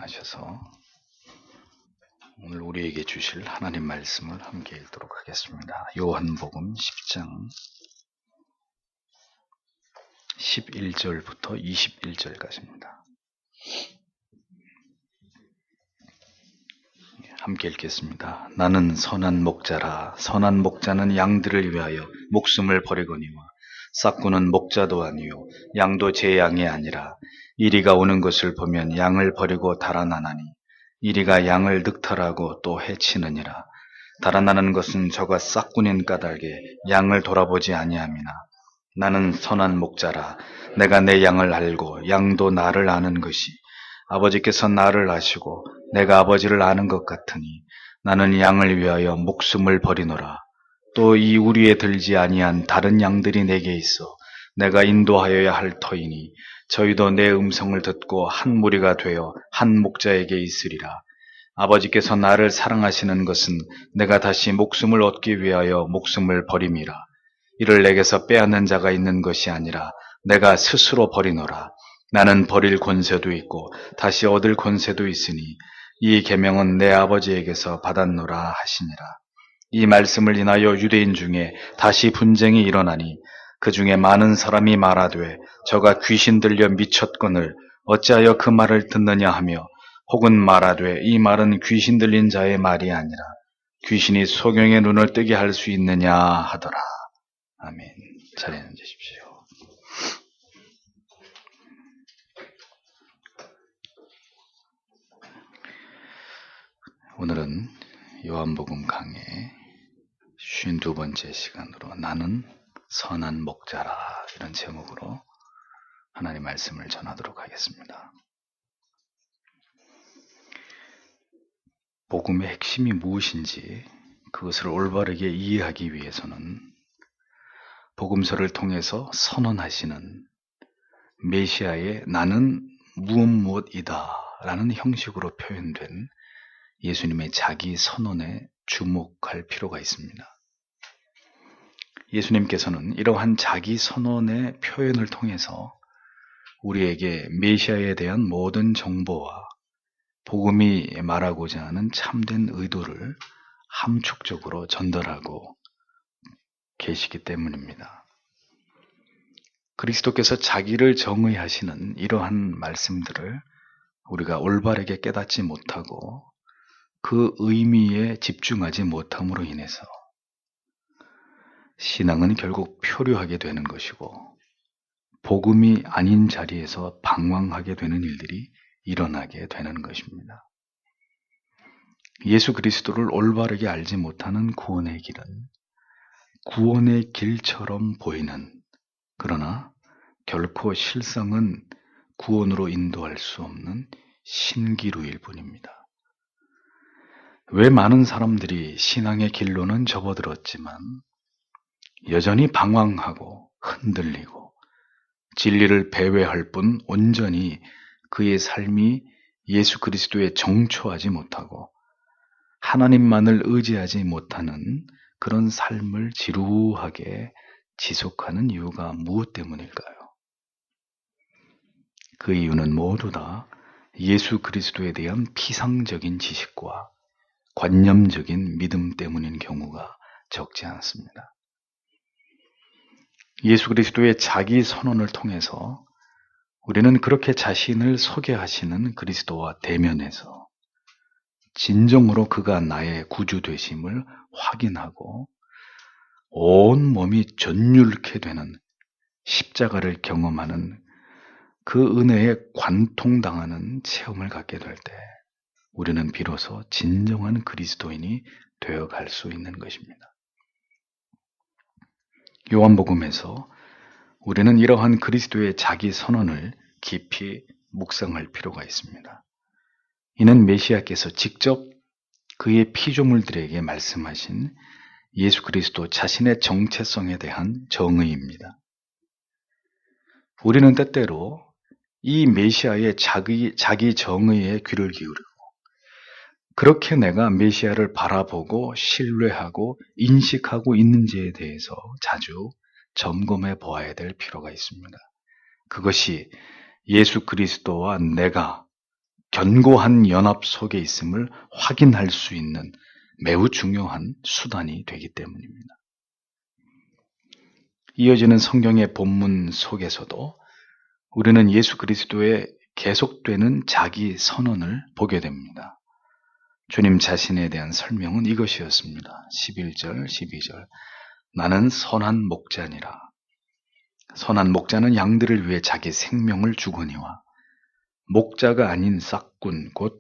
일어나셔서 오늘 우리에게 주실 하나님 말씀을 함께 읽도록 하겠습니다. 요한복음 10장 11절부터 21절까지입니다. 함께 읽겠습니다. 나는 선한 목자라. 선한 목자는 양들을 위하여 목숨을 버리거니와 싹구는 목자도 아니요 양도 제 양이 아니라 이리가 오는 것을 보면 양을 버리고 달아나나니 이리가 양을 늑탈하고 또 해치느니라. 달아나는 것은 저가 싹군인 까닭에 양을 돌아보지 아니함이나 나는 선한 목자라. 내가 내 양을 알고 양도 나를 아는 것이 아버지께서 나를 아시고 내가 아버지를 아는 것 같으니 나는 양을 위하여 목숨을 버리노라. 또 이 우리에 들지 아니한 다른 양들이 내게 있어 내가 인도하여야 할 터이니 저희도 내 음성을 듣고 한 무리가 되어 한 목자에게 있으리라. 아버지께서 나를 사랑하시는 것은 내가 다시 목숨을 얻기 위하여 목숨을 버림이라. 이를 내게서 빼앗는 자가 있는 것이 아니라 내가 스스로 버리노라. 나는 버릴 권세도 있고 다시 얻을 권세도 있으니 이 계명은 내 아버지에게서 받았노라 하시니라. 이 말씀을 인하여 유대인 중에 다시 분쟁이 일어나니 그 중에 많은 사람이 말하되 저가 귀신 들려 미쳤거늘 어찌하여 그 말을 듣느냐 하며 혹은 말하되 이 말은 귀신 들린 자의 말이 아니라 귀신이 소경의 눈을 뜨게 할 수 있느냐 하더라. 아멘. 자리에 앉으십시오. 오늘은 요한복음 강의 52번째 시간으로 나는 선한 목자라 이런 제목으로 하나님 말씀을 전하도록 하겠습니다. 복음의 핵심이 무엇인지 그것을 올바르게 이해하기 위해서는 복음서를 통해서 선언하시는 메시아의 나는 무엇이다 라는 형식으로 표현된 예수님의 자기 선언에 주목할 필요가 있습니다. 예수님께서는 이러한 자기 선언의 표현을 통해서 우리에게 메시아에 대한 모든 정보와 복음이 말하고자 하는 참된 의도를 함축적으로 전달하고 계시기 때문입니다. 그리스도께서 자기를 정의하시는 이러한 말씀들을 우리가 올바르게 깨닫지 못하고 그 의미에 집중하지 못함으로 인해서 신앙은 결국 표류하게 되는 것이고 복음이 아닌 자리에서 방황하게 되는 일들이 일어나게 되는 것입니다. 예수 그리스도를 올바르게 알지 못하는 구원의 길은 구원의 길처럼 보이는 그러나 결코 실상은 구원으로 인도할 수 없는 신기루일 뿐입니다. 왜 많은 사람들이 신앙의 길로는 접어들었지만 여전히 방황하고 흔들리고 진리를 배회할 뿐 온전히 그의 삶이 예수 그리스도에 정초하지 못하고 하나님만을 의지하지 못하는 그런 삶을 지루하게 지속하는 이유가 무엇 때문일까요? 그 이유는 모두 다 예수 그리스도에 대한 피상적인 지식과 관념적인 믿음 때문인 경우가 적지 않습니다. 예수 그리스도의 자기 선언을 통해서 우리는 그렇게 자신을 소개하시는 그리스도와 대면해서 진정으로 그가 나의 구주 되심을 확인하고 온 몸이 전율케 되는 십자가를 경험하는 그 은혜에 관통당하는 체험을 갖게 될 때 우리는 비로소 진정한 그리스도인이 되어갈 수 있는 것입니다. 요한복음에서 우리는 이러한 그리스도의 자기 선언을 깊이 묵상할 필요가 있습니다. 이는 메시아께서 직접 그의 피조물들에게 말씀하신 예수 그리스도 자신의 정체성에 대한 정의입니다. 우리는 때때로 이 메시아의 자기 정의에 귀를 기울이고 그렇게 내가 메시아를 바라보고 신뢰하고 인식하고 있는지에 대해서 자주 점검해 보아야 될 필요가 있습니다. 그것이 예수 그리스도와 내가 견고한 연합 속에 있음을 확인할 수 있는 매우 중요한 수단이 되기 때문입니다. 이어지는 성경의 본문 속에서도 우리는 예수 그리스도의 계속되는 자기 선언을 보게 됩니다. 주님 자신에 대한 설명은 이것이었습니다. 11절, 12절. 나는 선한 목자니라. 선한 목자는 양들을 위해 자기 생명을 주거니와 목자가 아닌 싹군 곧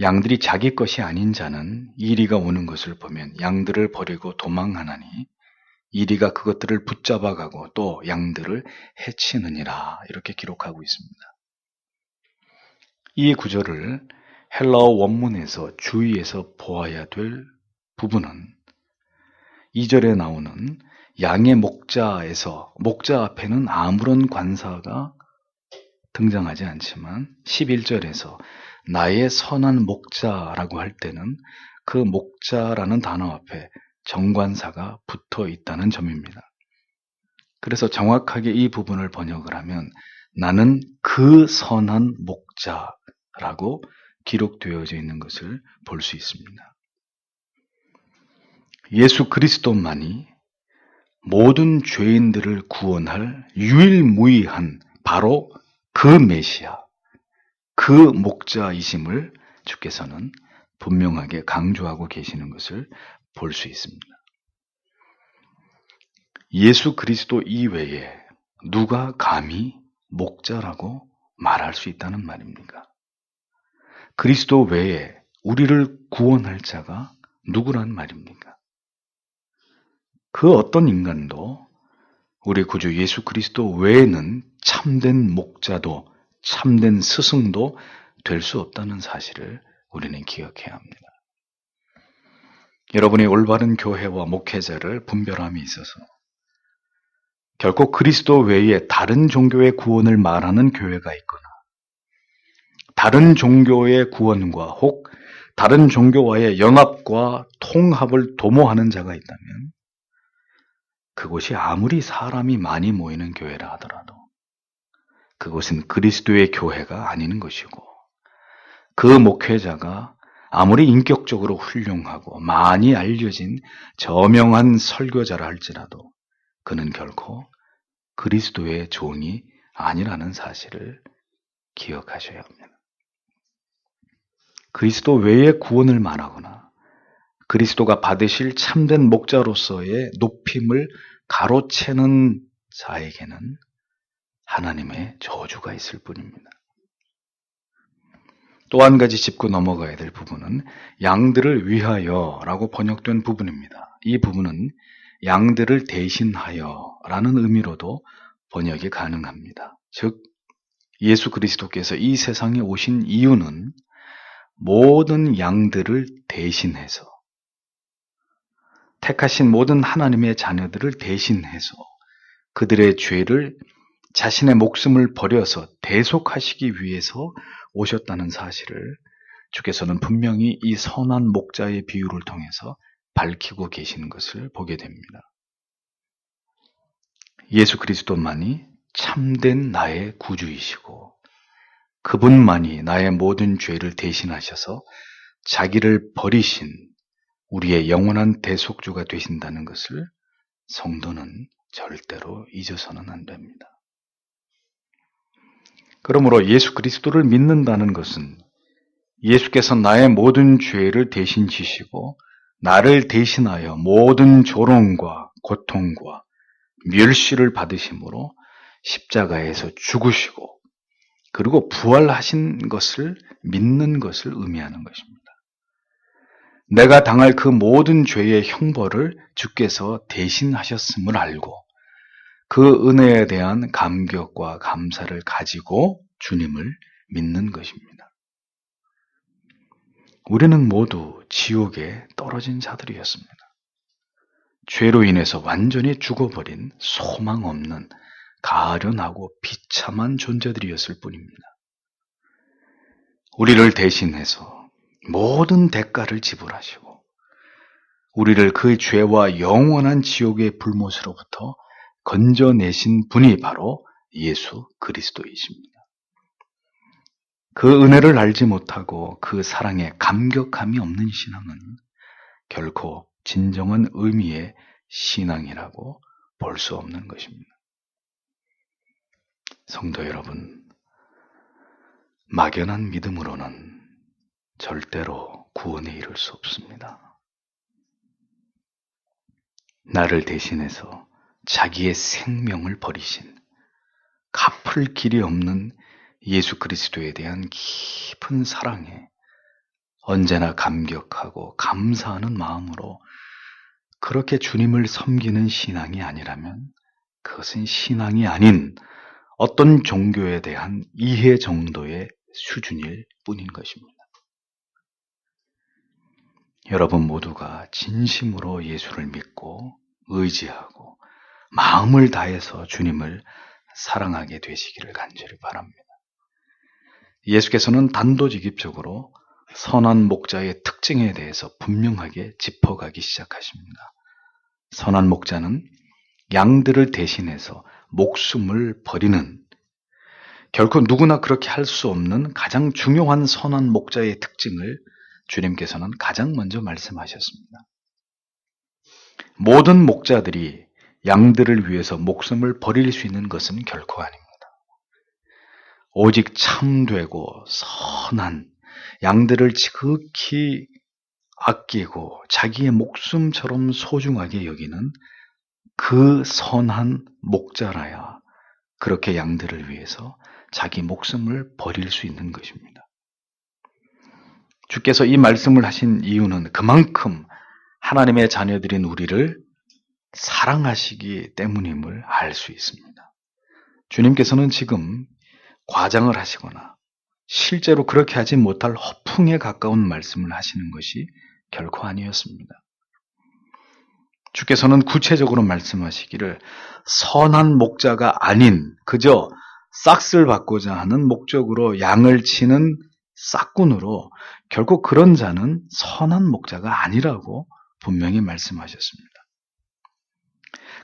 양들이 자기 것이 아닌 자는 이리가 오는 것을 보면 양들을 버리고 도망하나니 이리가 그것들을 붙잡아가고 또 양들을 해치느니라. 이렇게 기록하고 있습니다. 이 구절을 헬라어 원문에서 주의해서 보아야 될 부분은 2절에 나오는 양의 목자에서 목자 앞에는 아무런 관사가 등장하지 않지만 11절에서 나의 선한 목자라고 할 때는 그 목자라는 단어 앞에 정관사가 붙어 있다는 점입니다. 그래서 정확하게 이 부분을 번역을 하면 나는 그 선한 목자라고 기록되어져 있는 것을 볼 수 있습니다. 예수 그리스도만이 모든 죄인들을 구원할 유일무이한 바로 그 메시아, 그 목자이심을 주께서는 분명하게 강조하고 계시는 것을 볼 수 있습니다. 예수 그리스도 이외에 누가 감히 목자라고 말할 수 있다는 말입니까? 그리스도 외에 우리를 구원할 자가 누구란 말입니까? 그 어떤 인간도 우리 구주 예수 그리스도 외에는 참된 목자도 참된 스승도 될 수 없다는 사실을 우리는 기억해야 합니다. 여러분이 올바른 교회와 목회자를 분별함에 있어서 결코 그리스도 외에 다른 종교의 구원을 말하는 교회가 있거나 다른 종교의 구원과 혹 다른 종교와의 연합과 통합을 도모하는 자가 있다면 그곳이 아무리 사람이 많이 모이는 교회라 하더라도 그곳은 그리스도의 교회가 아닌 것이고 그 목회자가 아무리 인격적으로 훌륭하고 많이 알려진 저명한 설교자라 할지라도 그는 결코 그리스도의 종이 아니라는 사실을 기억하셔야 합니다. 그리스도 외의 구원을 말하거나 그리스도가 받으실 참된 목자로서의 높임을 가로채는 자에게는 하나님의 저주가 있을 뿐입니다. 또 한 가지 짚고 넘어가야 될 부분은 양들을 위하여라고 번역된 부분입니다. 이 부분은 양들을 대신하여라는 의미로도 번역이 가능합니다. 즉 예수 그리스도께서 이 세상에 오신 이유는 모든 양들을 대신해서 택하신 모든 하나님의 자녀들을 대신해서 그들의 죄를 자신의 목숨을 버려서 대속하시기 위해서 오셨다는 사실을 주께서는 분명히 이 선한 목자의 비유를 통해서 밝히고 계시는 것을 보게 됩니다. 예수 그리스도만이 참된 나의 구주이시고 그분만이 나의 모든 죄를 대신하셔서 자기를 버리신 우리의 영원한 대속주가 되신다는 것을 성도는 절대로 잊어서는 안 됩니다. 그러므로 예수 그리스도를 믿는다는 것은 예수께서 나의 모든 죄를 대신 지시고 나를 대신하여 모든 조롱과 고통과 멸시를 받으심으로 십자가에서 죽으시고 그리고 부활하신 것을 믿는 것을 의미하는 것입니다. 내가 당할 그 모든 죄의 형벌을 주께서 대신하셨음을 알고 그 은혜에 대한 감격과 감사를 가지고 주님을 믿는 것입니다. 우리는 모두 지옥에 떨어진 자들이었습니다. 죄로 인해서 완전히 죽어버린 소망 없는 가련하고 비참한 존재들이었을 뿐입니다. 우리를 대신해서 모든 대가를 지불하시고 우리를 그 죄와 영원한 지옥의 불못으로부터 건져내신 분이 바로 예수 그리스도이십니다. 그 은혜를 알지 못하고 그 사랑에 감격함이 없는 신앙은 결코 진정한 의미의 신앙이라고 볼 수 없는 것입니다. 성도 여러분, 막연한 믿음으로는 절대로 구원에 이를 수 없습니다. 나를 대신해서 자기의 생명을 버리신 갚을 길이 없는 예수 그리스도에 대한 깊은 사랑에 언제나 감격하고 감사하는 마음으로 그렇게 주님을 섬기는 신앙이 아니라면 그것은 신앙이 아닌 어떤 종교에 대한 이해 정도의 수준일 뿐인 것입니다. 여러분 모두가 진심으로 예수를 믿고 의지하고 마음을 다해서 주님을 사랑하게 되시기를 간절히 바랍니다. 예수께서는 단도직입적으로 선한 목자의 특징에 대해서 분명하게 짚어가기 시작하십니다. 선한 목자는 양들을 대신해서 목숨을 버리는, 결코 누구나 그렇게 할 수 없는 가장 중요한 선한 목자의 특징을 주님께서는 가장 먼저 말씀하셨습니다. 모든 목자들이 양들을 위해서 목숨을 버릴 수 있는 것은 결코 아닙니다. 오직 참되고 선한 양들을 지극히 아끼고 자기의 목숨처럼 소중하게 여기는 그 선한 목자라야 그렇게 양들을 위해서 자기 목숨을 버릴 수 있는 것입니다. 주께서 이 말씀을 하신 이유는 그만큼 하나님의 자녀들인 우리를 사랑하시기 때문임을 알 수 있습니다. 주님께서는 지금 과장을 하시거나 실제로 그렇게 하지 못할 허풍에 가까운 말씀을 하시는 것이 결코 아니었습니다. 주께서는 구체적으로 말씀하시기를 선한 목자가 아닌 그저 싹쓸 받고자 하는 목적으로 양을 치는 싹군으로 결국 그런 자는 선한 목자가 아니라고 분명히 말씀하셨습니다.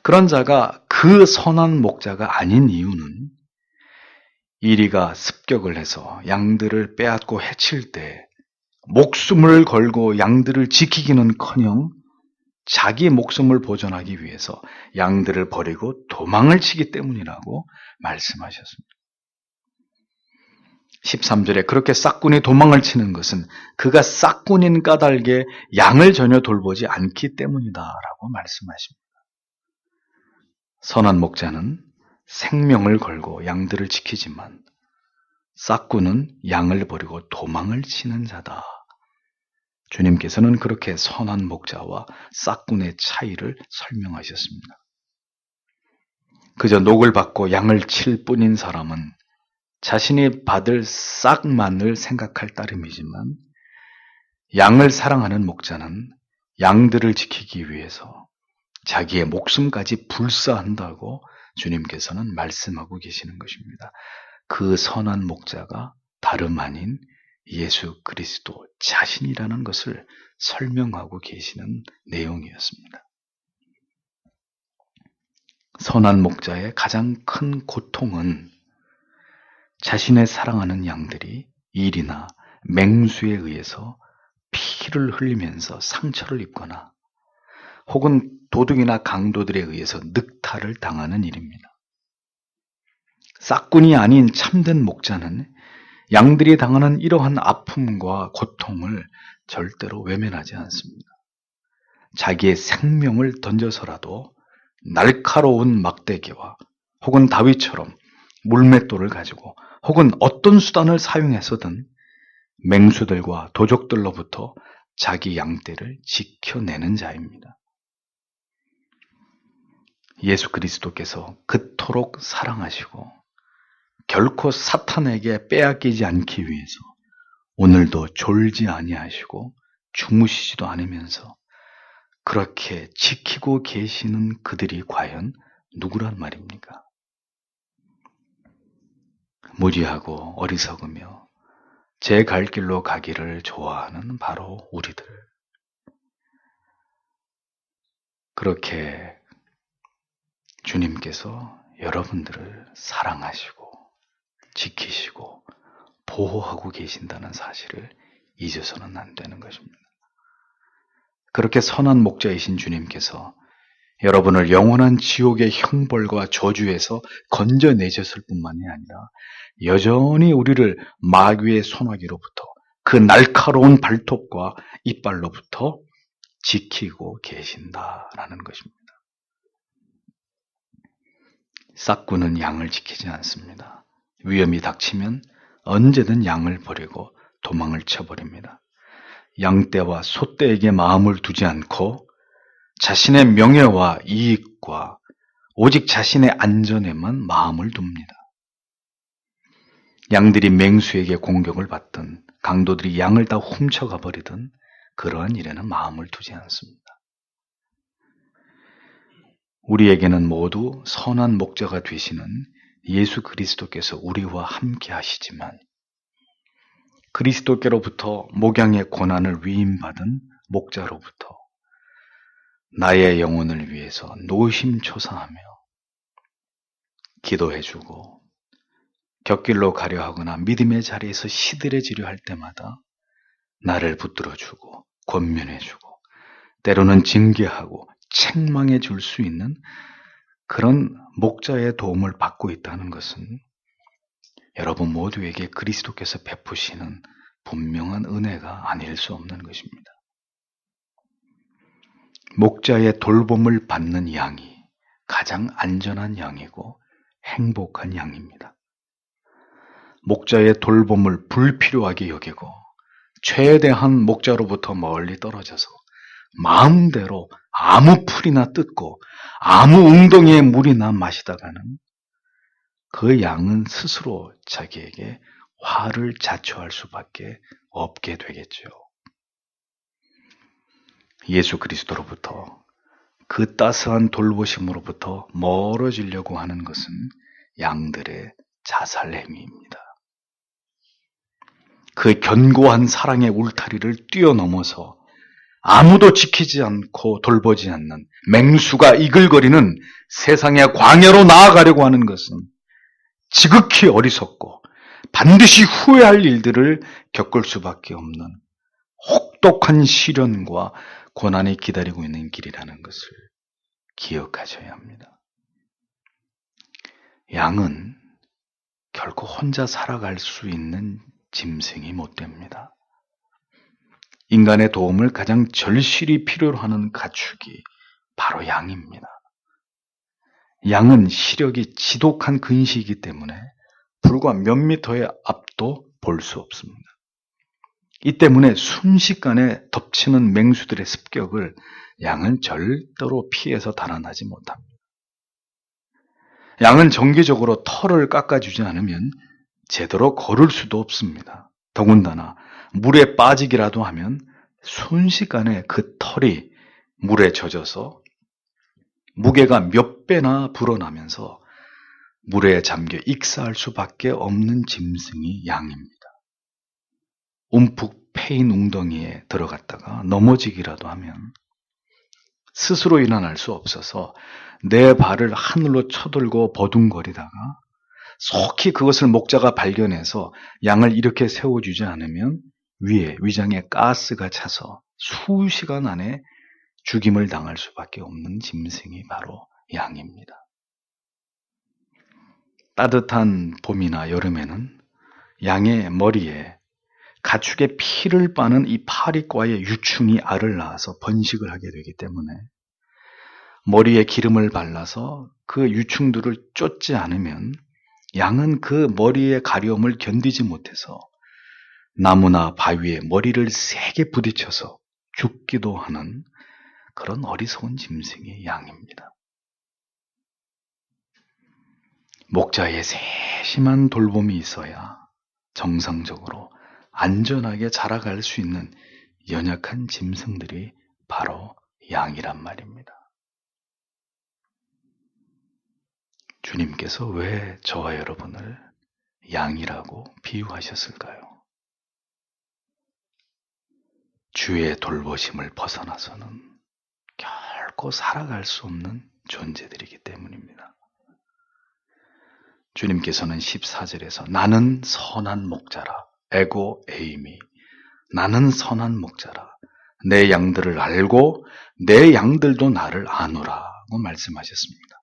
그런 자가 그 선한 목자가 아닌 이유는 이리가 습격을 해서 양들을 빼앗고 해칠 때 목숨을 걸고 양들을 지키기는커녕 자기 목숨을 보존하기 위해서 양들을 버리고 도망을 치기 때문이라고 말씀하셨습니다. 13절에 그렇게 싹군이 도망을 치는 것은 그가 싹군인 까닭에 양을 전혀 돌보지 않기 때문이다라고 말씀하십니다. 선한 목자는 생명을 걸고 양들을 지키지만 싹군은 양을 버리고 도망을 치는 자다. 주님께서는 그렇게 선한 목자와 싹군의 차이를 설명하셨습니다. 그저 녹을 받고 양을 칠 뿐인 사람은 자신이 받을 싹만을 생각할 따름이지만 양을 사랑하는 목자는 양들을 지키기 위해서 자기의 목숨까지 불사한다고 주님께서는 말씀하고 계시는 것입니다. 그 선한 목자가 다름 아닌 예수 그리스도 자신이라는 것을 설명하고 계시는 내용이었습니다. 선한 목자의 가장 큰 고통은 자신의 사랑하는 양들이 일이나 맹수에 의해서 피를 흘리면서 상처를 입거나 혹은 도둑이나 강도들에 의해서 늑탈을 당하는 일입니다. 싹군이 아닌 참된 목자는 양들이 당하는 이러한 아픔과 고통을 절대로 외면하지 않습니다. 자기의 생명을 던져서라도 날카로운 막대기와 혹은 다윗처럼 물맷돌을 가지고 혹은 어떤 수단을 사용해서든 맹수들과 도적들로부터 자기 양떼를 지켜내는 자입니다. 예수 그리스도께서 그토록 사랑하시고 결코 사탄에게 빼앗기지 않기 위해서 오늘도 졸지 아니하시고 주무시지도 않으면서 그렇게 지키고 계시는 그들이 과연 누구란 말입니까? 무지하고 어리석으며 제 갈 길로 가기를 좋아하는 바로 우리들. 그렇게 주님께서 여러분들을 사랑하시고 지키시고 보호하고 계신다는 사실을 잊어서는 안 되는 것입니다. 그렇게 선한 목자이신 주님께서 여러분을 영원한 지옥의 형벌과 저주에서 건져내셨을 뿐만이 아니라 여전히 우리를 마귀의 손아귀로부터 그 날카로운 발톱과 이빨로부터 지키고 계신다라는 것입니다. 싹구는 양을 지키지 않습니다. 위험이 닥치면 언제든 양을 버리고 도망을 쳐버립니다. 양떼와 소떼에게 마음을 두지 않고 자신의 명예와 이익과 오직 자신의 안전에만 마음을 둡니다. 양들이 맹수에게 공격을 받든 강도들이 양을 다 훔쳐가 버리든 그러한 일에는 마음을 두지 않습니다. 우리에게는 모두 선한 목자가 되시는 예수 그리스도께서 우리와 함께 하시지만 그리스도께로부터 목양의 고난을 위임받은 목자로부터 나의 영혼을 위해서 노심초사하며 기도해주고 곁길로 가려 하거나 믿음의 자리에서 시들해지려 할 때마다 나를 붙들어주고 권면해주고 때로는 징계하고 책망해 줄 수 있는 그런 목자의 도움을 받고 있다는 것은 여러분 모두에게 그리스도께서 베푸시는 분명한 은혜가 아닐 수 없는 것입니다. 목자의 돌봄을 받는 양이 가장 안전한 양이고 행복한 양입니다. 목자의 돌봄을 불필요하게 여기고 최대한 목자로부터 멀리 떨어져서 마음대로 아무 풀이나 뜯고 아무 웅덩이의 물이나 마시다가는 그 양은 스스로 자기에게 화를 자초할 수밖에 없게 되겠죠. 예수 그리스도로부터 그 따스한 돌보심으로부터 멀어지려고 하는 것은 양들의 자살 행위입니다. 그 견고한 사랑의 울타리를 뛰어넘어서 아무도 지키지 않고 돌보지 않는 맹수가 이글거리는 세상의 광야로 나아가려고 하는 것은 지극히 어리석고 반드시 후회할 일들을 겪을 수밖에 없는 혹독한 시련과 고난이 기다리고 있는 길이라는 것을 기억하셔야 합니다. 양은 결코 혼자 살아갈 수 있는 짐승이 못 됩니다. 인간의 도움을 가장 절실히 필요로 하는 가축이 바로 양입니다. 양은 시력이 지독한 근시이기 때문에 불과 몇 미터의 앞도 볼 수 없습니다. 이 때문에 순식간에 덮치는 맹수들의 습격을 양은 절대로 피해서 달아나지 못합니다. 양은 정기적으로 털을 깎아주지 않으면 제대로 걸을 수도 없습니다. 더군다나 물에 빠지기라도 하면 순식간에 그 털이 물에 젖어서 무게가 몇 배나 불어나면서 물에 잠겨 익사할 수밖에 없는 짐승이 양입니다. 움푹 패인 웅덩이에 들어갔다가 넘어지기라도 하면 스스로 일어날 수 없어서 내 발을 하늘로 쳐들고 버둥거리다가 속히 그것을 목자가 발견해서 양을 이렇게 세워주지 않으면 위에 위장에 가스가 차서 수시간 안에 죽임을 당할 수밖에 없는 짐승이 바로 양입니다. 따뜻한 봄이나 여름에는 양의 머리에 가축의 피를 빠는 이 파리과의 유충이 알을 낳아서 번식을 하게 되기 때문에 머리에 기름을 발라서 그 유충들을 쫓지 않으면 양은 그 머리의 가려움을 견디지 못해서 나무나 바위에 머리를 세게 부딪혀서 죽기도 하는 그런 어리석은 짐승이 양입니다. 목자의 세심한 돌봄이 있어야 정상적으로 안전하게 자라갈 수 있는 연약한 짐승들이 바로 양이란 말입니다. 주님께서 왜 저와 여러분을 양이라고 비유하셨을까요? 주의 돌보심을 벗어나서는 결코 살아갈 수 없는 존재들이기 때문입니다. 주님께서는 14절에서 나는 선한 목자라, 에고 에이미, 나는 선한 목자라, 내 양들을 알고 내 양들도 나를 아노라고 말씀하셨습니다.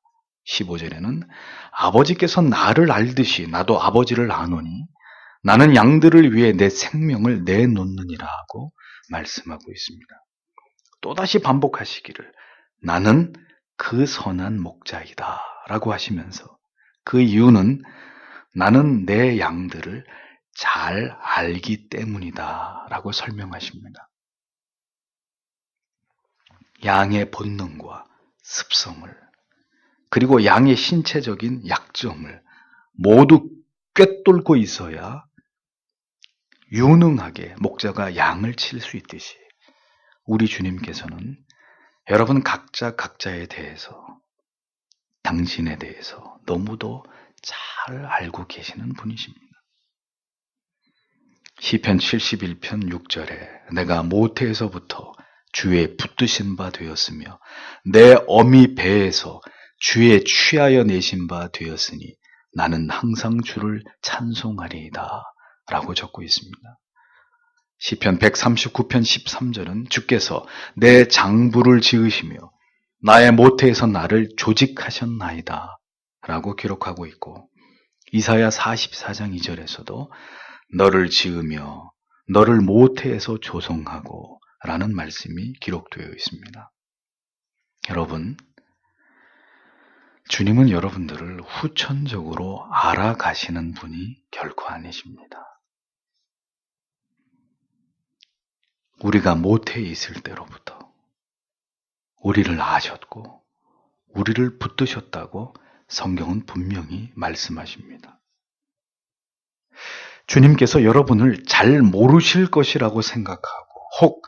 15절에는 아버지께서 나를 알듯이 나도 아버지를 아노니 나는 양들을 위해 내 생명을 내놓느니라 하고 말씀하고 있습니다. 또다시 반복하시기를 나는 그 선한 목자이다 라고 하시면서 그 이유는 나는 내 양들을 잘 알기 때문이다 라고 설명하십니다. 양의 본능과 습성을 그리고 양의 신체적인 약점을 모두 꿰뚫고 있어야 유능하게 목자가 양을 칠 수 있듯이 우리 주님께서는 여러분 각자에 대해서 당신에 대해서 너무도 잘 알고 계시는 분이십니다. 시편 71편 6절에 내가 모태에서부터 주의 붙드신 바 되었으며 내 어미 배에서 주의 취하여 내신 바 되었으니 나는 항상 주를 찬송하리이다 라고 적고 있습니다. 시편 139편 13절은 주께서 내 장부를 지으시며 나의 모태에서 나를 조직하셨나이다 라고 기록하고 있고 이사야 44장 2절에서도 너를 지으며 너를 모태에서 조성하고 라는 말씀이 기록되어 있습니다. 여러분, 주님은 여러분들을 후천적으로 알아가시는 분이 결코 아니십니다. 우리가 모태에 있을 때로부터 우리를 아셨고 우리를 붙드셨다고 성경은 분명히 말씀하십니다. 주님께서 여러분을 잘 모르실 것이라고 생각하고 혹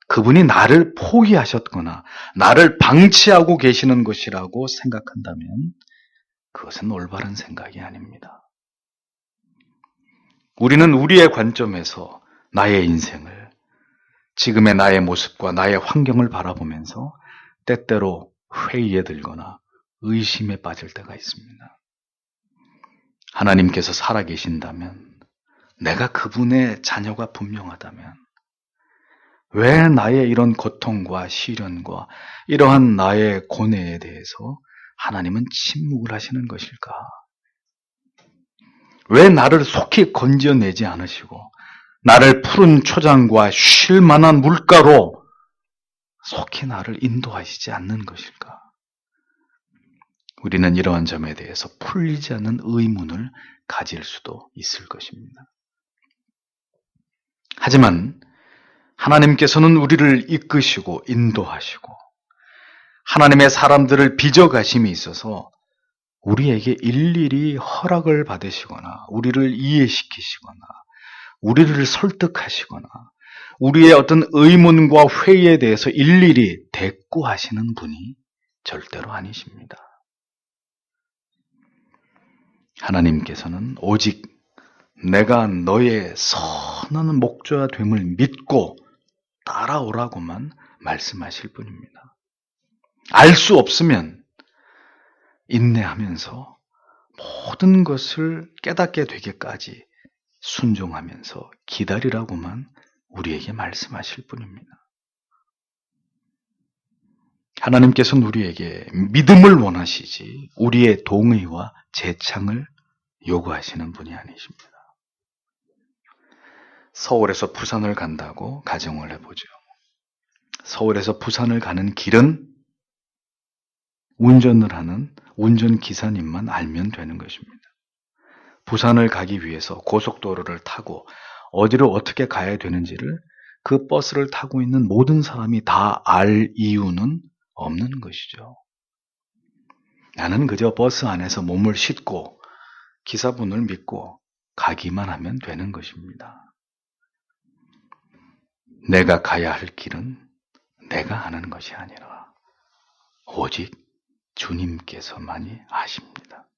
그분이 나를 포기하셨거나 나를 방치하고 계시는 것이라고 생각한다면 그것은 올바른 생각이 아닙니다. 우리는 우리의 관점에서 나의 인생을 지금의 나의 모습과 나의 환경을 바라보면서 때때로 회의에 들거나 의심에 빠질 때가 있습니다. 하나님께서 살아계신다면 내가 그분의 자녀가 분명하다면 왜 나의 이런 고통과 시련과 이러한 나의 고뇌에 대해서 하나님은 침묵을 하시는 것일까? 왜 나를 속히 건져내지 않으시고 나를 푸른 초장과 쉴 만한 물가로 속히 나를 인도하시지 않는 것일까? 우리는 이러한 점에 대해서 풀리지 않는 의문을 가질 수도 있을 것입니다. 하지만 하나님께서는 우리를 이끄시고 인도하시고 하나님의 사람들을 빚어가심이 있어서 우리에게 일일이 허락을 받으시거나 우리를 이해시키시거나 우리를 설득하시거나 우리의 어떤 의문과 회의에 대해서 일일이 대꾸하시는 분이 절대로 아니십니다. 하나님께서는 오직 내가 너의 선한 목자 됨을 믿고 따라오라고만 말씀하실 분입니다. 알 수 없으면 인내하면서 모든 것을 깨닫게 되기까지 순종하면서 기다리라고만 우리에게 말씀하실 분입니다. 하나님께서는 우리에게 믿음을 원하시지 우리의 동의와 재창을 요구하시는 분이 아니십니다. 서울에서 부산을 간다고 가정을 해보죠. 서울에서 부산을 가는 길은 운전을 하는 운전기사님만 알면 되는 것입니다. 부산을 가기 위해서 고속도로를 타고 어디로 어떻게 가야 되는지를 그 버스를 타고 있는 모든 사람이 다 알 이유는 없는 것이죠. 나는 그저 버스 안에서 몸을 싣고 기사분을 믿고 가기만 하면 되는 것입니다. 내가 가야 할 길은 내가 아는 것이 아니라 오직 주님께서만이 아십니다.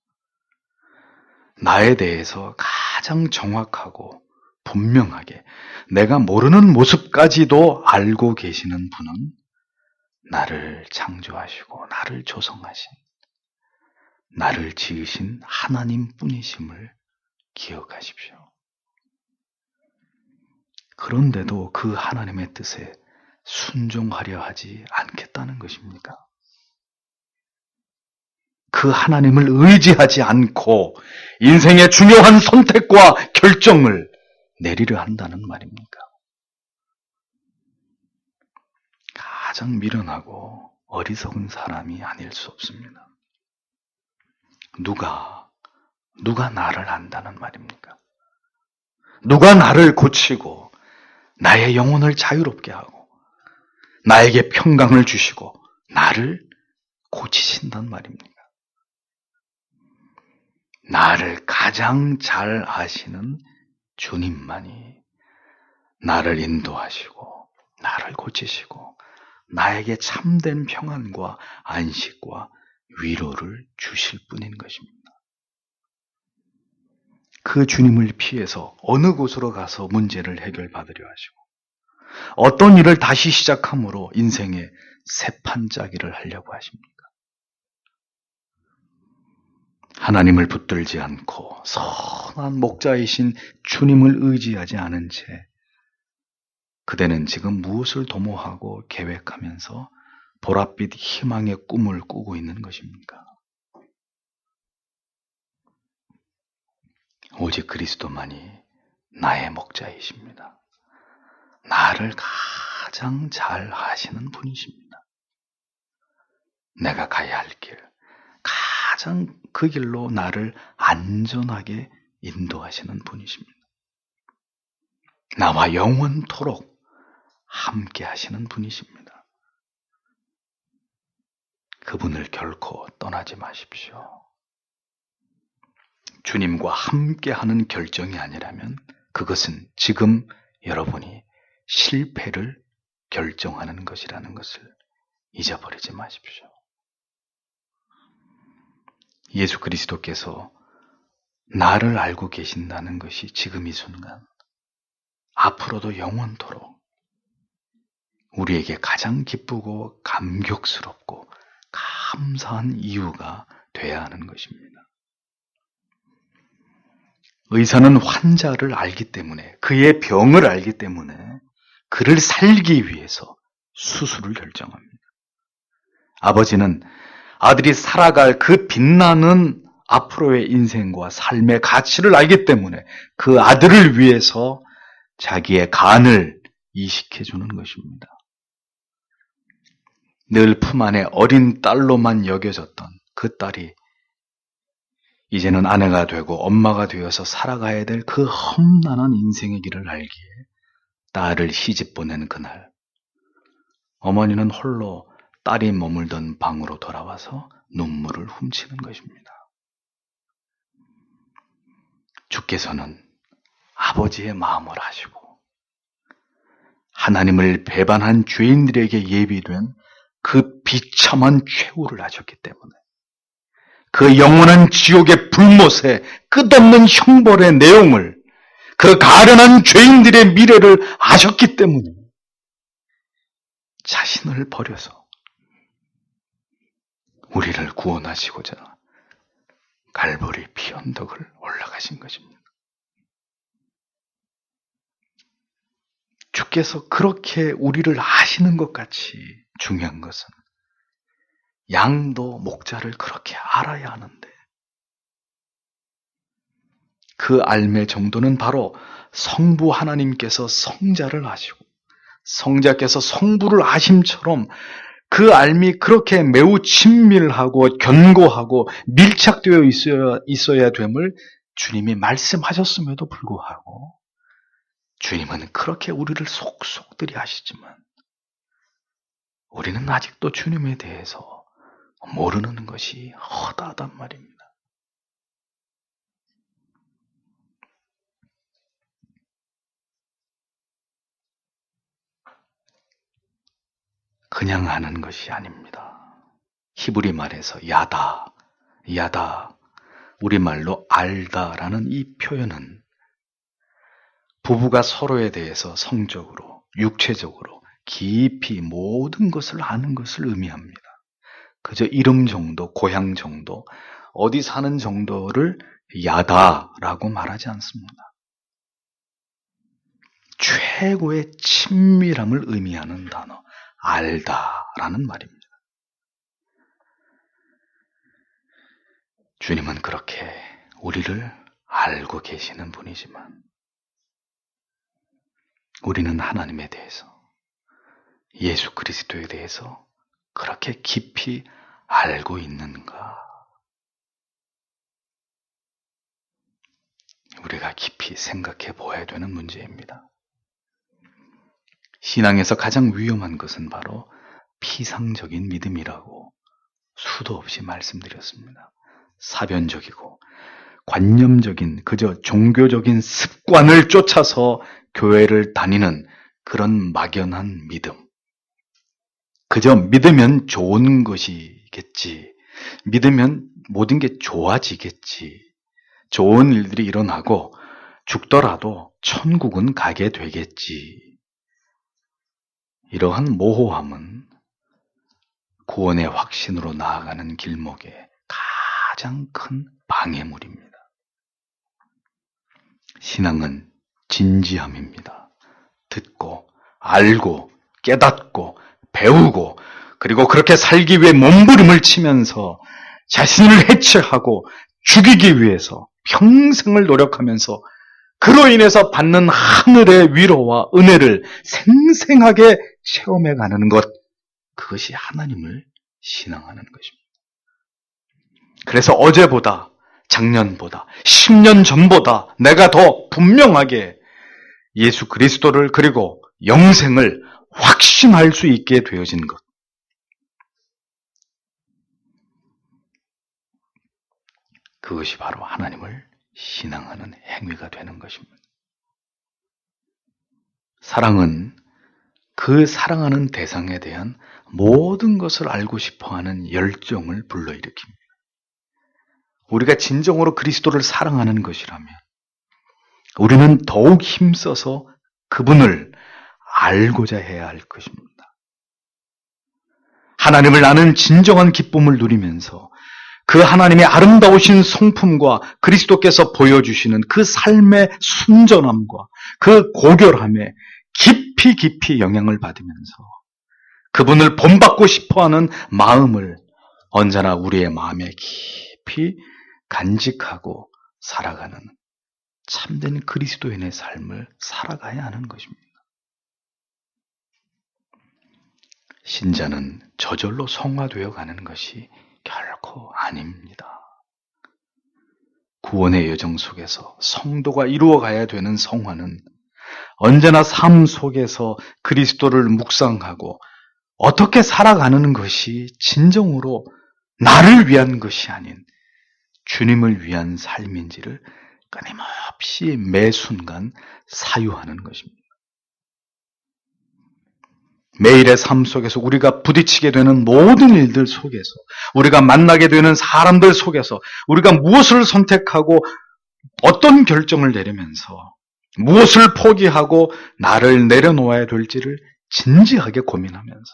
나에 대해서 가장 정확하고 분명하게 내가 모르는 모습까지도 알고 계시는 분은 나를 창조하시고 나를 조성하신 나를 지으신 하나님 뿐이심을 기억하십시오. 그런데도 그 하나님의 뜻에 순종하려 하지 않겠다는 것입니까? 그 하나님을 의지하지 않고 인생의 중요한 선택과 결정을 내리려 한다는 말입니까? 가장 미련하고 어리석은 사람이 아닐 수 없습니다. 누가 나를 안다는 말입니까? 누가 나를 고치고 나의 영혼을 자유롭게 하고 나에게 평강을 주시고 나를 고치신단 말입니까? 나를 가장 잘 아시는 주님만이 나를 인도하시고 나를 고치시고 나에게 참된 평안과 안식과 위로를 주실 분인 것입니다. 그 주님을 피해서 어느 곳으로 가서 문제를 해결받으려 하시고 어떤 일을 다시 시작함으로 인생의 새 판짜기를 하려고 하십니까? 하나님을 붙들지 않고 선한 목자이신 주님을 의지하지 않은 채 그대는 지금 무엇을 도모하고 계획하면서 보랏빛 희망의 꿈을 꾸고 있는 것입니까? 오직 그리스도만이 나의 목자이십니다. 나를 가장 잘 아시는 분이십니다. 내가 가야 할 길, 가장 그 길로 나를 안전하게 인도하시는 분이십니다. 나와 영원토록 함께 하시는 분이십니다. 그분을 결코 떠나지 마십시오. 주님과 함께하는 결정이 아니라면 그것은 지금 여러분이 실패를 결정하는 것이라는 것을 잊어버리지 마십시오. 예수 그리스도께서 나를 알고 계신다는 것이 지금 이 순간, 앞으로도 영원토록 우리에게 가장 기쁘고 감격스럽고 감사한 이유가 돼야 하는 것입니다. 의사는 환자를 알기 때문에, 그의 병을 알기 때문에 그를 살기 위해서 수술을 결정합니다. 아버지는 아들이 살아갈 그 빛나는 앞으로의 인생과 삶의 가치를 알기 때문에 그 아들을 위해서 자기의 간을 이식해 주는 것입니다. 늘 품 안에 어린 딸로만 여겨졌던 그 딸이 이제는 아내가 되고 엄마가 되어서 살아가야 될 그 험난한 인생의 길을 알기에 딸을 시집 보낸 그날, 어머니는 홀로 딸이 머물던 방으로 돌아와서 눈물을 훔치는 것입니다. 주께서는 아버지의 마음을 아시고 하나님을 배반한 죄인들에게 예비된 그 비참한 최후를 아셨기 때문에, 그 영원한 지옥의 불못의 끝없는 형벌의 내용을, 그 가련한 죄인들의 미래를 아셨기 때문에 자신을 버려서 우리를 구원하시고자 갈보리 피 언덕을 올라가신 것입니다. 주께서 그렇게 우리를 아시는 것 같이 중요한 것은 양도 목자를 그렇게 알아야 하는데, 그 알매 정도는 바로 성부 하나님께서 성자를 아시고 성자께서 성부를 아심처럼 그 알미 그렇게 매우 친밀하고 견고하고 밀착되어 있어야 됨을 주님이 말씀하셨음에도 불구하고 주님은 그렇게 우리를 속속들이 아시지만 우리는 아직도 주님에 대해서 모르는 것이 허다하단 말입니다. 그냥 아는 것이 아닙니다. 히브리 말에서 야다, 우리말로 알다라는 이 표현은 부부가 서로에 대해서 성적으로, 육체적으로 깊이 모든 것을 아는 것을 의미합니다. 그저 이름 정도, 고향 정도, 어디 사는 정도를 야다라고 말하지 않습니다. 최고의 친밀함을 의미하는 단어, 알다라는 말입니다. 주님은 그렇게 우리를 알고 계시는 분이지만 우리는 하나님에 대해서, 예수 그리스도에 대해서 그렇게 깊이 알고 있는가? 우리가 깊이 생각해 보아야 되는 문제입니다. 신앙에서 가장 위험한 것은 바로 피상적인 믿음이라고 수도 없이 말씀드렸습니다. 사변적이고 관념적인, 그저 종교적인 습관을 쫓아서 교회를 다니는 그런 막연한 믿음. 그저 믿으면 좋은 것이겠지. 믿으면 모든 게 좋아지겠지. 좋은 일들이 일어나고 죽더라도 천국은 가게 되겠지. 이러한 모호함은 구원의 확신으로 나아가는 길목의 가장 큰 방해물입니다. 신앙은 진지함입니다. 듣고, 알고, 깨닫고, 배우고, 그리고 그렇게 살기 위해 몸부림을 치면서 자신을 해체하고 죽이기 위해서 평생을 노력하면서 그로 인해서 받는 하늘의 위로와 은혜를 생생하게 체험해 가는 것, 그것이 하나님을 신앙하는 것입니다. 그래서 어제보다, 작년보다, 10년 전보다 내가 더 분명하게 예수 그리스도를, 그리고 영생을 확신할 수 있게 되어진 것. 그것이 바로 하나님을 신앙하는 행위가 되는 것입니다. 사랑은 그 사랑하는 대상에 대한 모든 것을 알고 싶어하는 열정을 불러일으킵니다. 우리가 진정으로 그리스도를 사랑하는 것이라면 우리는 더욱 힘써서 그분을 알고자 해야 할 것입니다. 하나님을 아는 진정한 기쁨을 누리면서 그 하나님의 아름다우신 성품과 그리스도께서 보여주시는 그 삶의 순전함과 그 고결함에 깊이 영향을 받으면서 그분을 본받고 싶어하는 마음을 언제나 우리의 마음에 깊이 간직하고 살아가는 참된 그리스도인의 삶을 살아가야 하는 것입니다. 신자는 저절로 성화되어 가는 것이 결코 아닙니다. 구원의 여정 속에서 성도가 이루어가야 되는 성화는 언제나 삶 속에서 그리스도를 묵상하고 어떻게 살아가는 것이 진정으로 나를 위한 것이 아닌 주님을 위한 삶인지를 끊임없이 매 순간 사유하는 것입니다. 매일의 삶 속에서 우리가 부딪히게 되는 모든 일들 속에서, 우리가 만나게 되는 사람들 속에서 우리가 무엇을 선택하고 어떤 결정을 내리면서 무엇을 포기하고 나를 내려놓아야 될지를 진지하게 고민하면서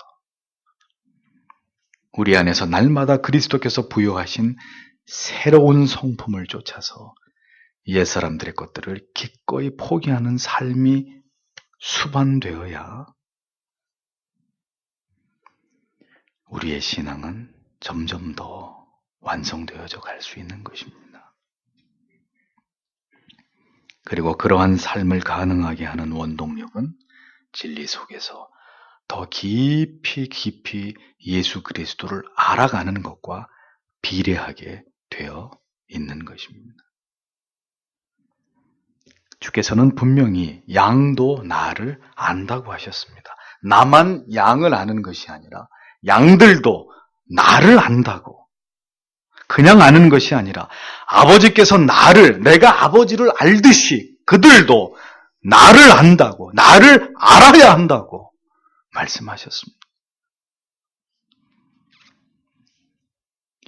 우리 안에서 날마다 그리스도께서 부여하신 새로운 성품을 쫓아서 옛사람들의 것들을 기꺼이 포기하는 삶이 수반되어야 우리의 신앙은 점점 더 완성되어져 갈 수 있는 것입니다. 그리고 그러한 삶을 가능하게 하는 원동력은 진리 속에서 더 깊이 예수 그리스도를 알아가는 것과 비례하게 되어 있는 것입니다. 주께서는 분명히 양도 나를 안다고 하셨습니다. 나만 양을 아는 것이 아니라 양들도 나를 안다고. 그냥 아는 것이 아니라 아버지께서 내가 아버지를 알듯이 그들도 나를 안다고, 나를 알아야 한다고 말씀하셨습니다.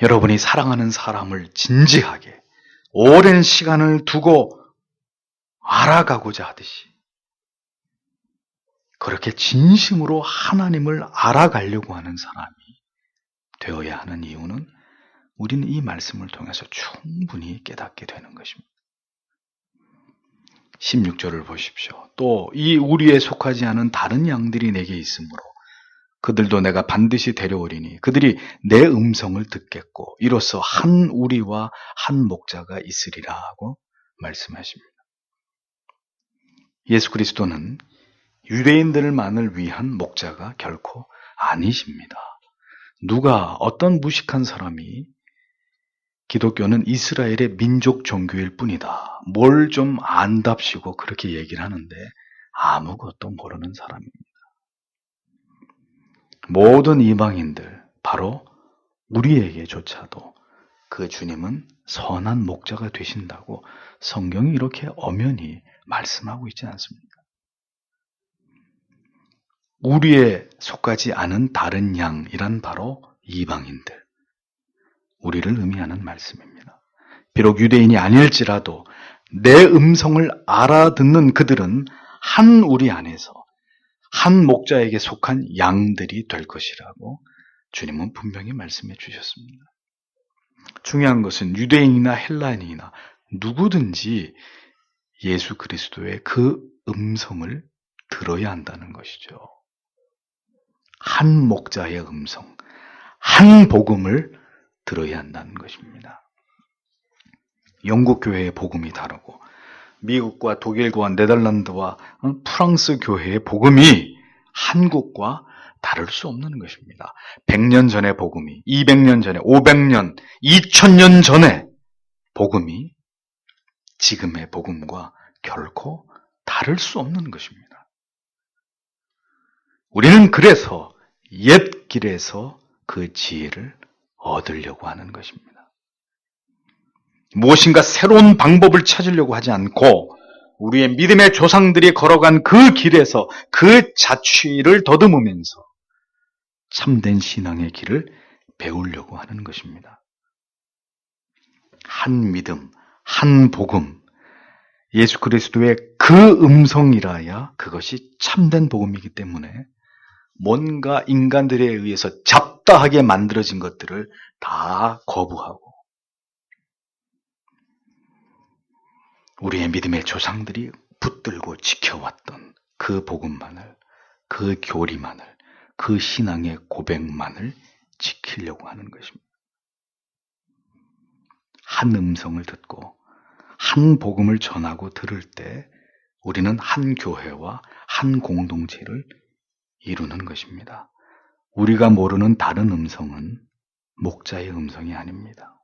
여러분이 사랑하는 사람을 진지하게 오랜 시간을 두고 알아가고자 하듯이 그렇게 진심으로 하나님을 알아가려고 하는 사람이 되어야 하는 이유는 우리는 이 말씀을 통해서 충분히 깨닫게 되는 것입니다. 16절을 보십시오. 또 이 우리에 속하지 않은 다른 양들이 내게 있으므로 그들도 내가 반드시 데려오리니 그들이 내 음성을 듣겠고 이로써 한 우리와 한 목자가 있으리라 하고 말씀하십니다. 예수 그리스도는 유대인들만을 위한 목자가 결코 아니십니다. 누가 어떤 무식한 사람이 기독교는 이스라엘의 민족 종교일 뿐이다. 뭘 좀 안답시고 그렇게 얘기를 하는데 아무것도 모르는 사람입니다. 모든 이방인들, 바로 우리에게조차도 그 주님은 선한 목자가 되신다고 성경이 이렇게 엄연히 말씀하고 있지 않습니까? 우리에 속하지 않은 다른 양이란 바로 이방인들, 우리를 의미하는 말씀입니다. 비록 유대인이 아닐지라도 내 음성을 알아듣는 그들은 한 우리 안에서 한 목자에게 속한 양들이 될 것이라고 주님은 분명히 말씀해 주셨습니다. 중요한 것은 유대인이나 헬라인이나 누구든지 예수 그리스도의 그 음성을 들어야 한다는 것이죠. 한 목자의 음성, 한 복음을 들어야 한다는 것입니다. 영국 교회의 복음이 다르고 미국과 독일과 네덜란드와 프랑스 교회의 복음이 한국과 다를 수 없는 것입니다. 100년 전의 복음이, 200년 전에, 500년, 2000년 전의 복음이 지금의 복음과 결코 다를 수 없는 것입니다. 우리는 그래서 옛 길에서 그 지혜를 얻으려고 하는 것입니다. 무엇인가 새로운 방법을 찾으려고 하지 않고 우리의 믿음의 조상들이 걸어간 그 길에서 그 자취를 더듬으면서 참된 신앙의 길을 배우려고 하는 것입니다. 한 믿음, 한 복음, 예수 그리스도의 그 음성이라야 그것이 참된 복음이기 때문에 뭔가 인간들에 의해서 잡다하게 만들어진 것들을 다 거부하고 우리의 믿음의 조상들이 붙들고 지켜왔던 그 복음만을, 그 교리만을, 그 신앙의 고백만을 지키려고 하는 것입니다. 한 음성을 듣고 한 복음을 전하고 들을 때 우리는 한 교회와 한 공동체를 이루는 것입니다. 우리가 모르는 다른 음성은 목자의 음성이 아닙니다.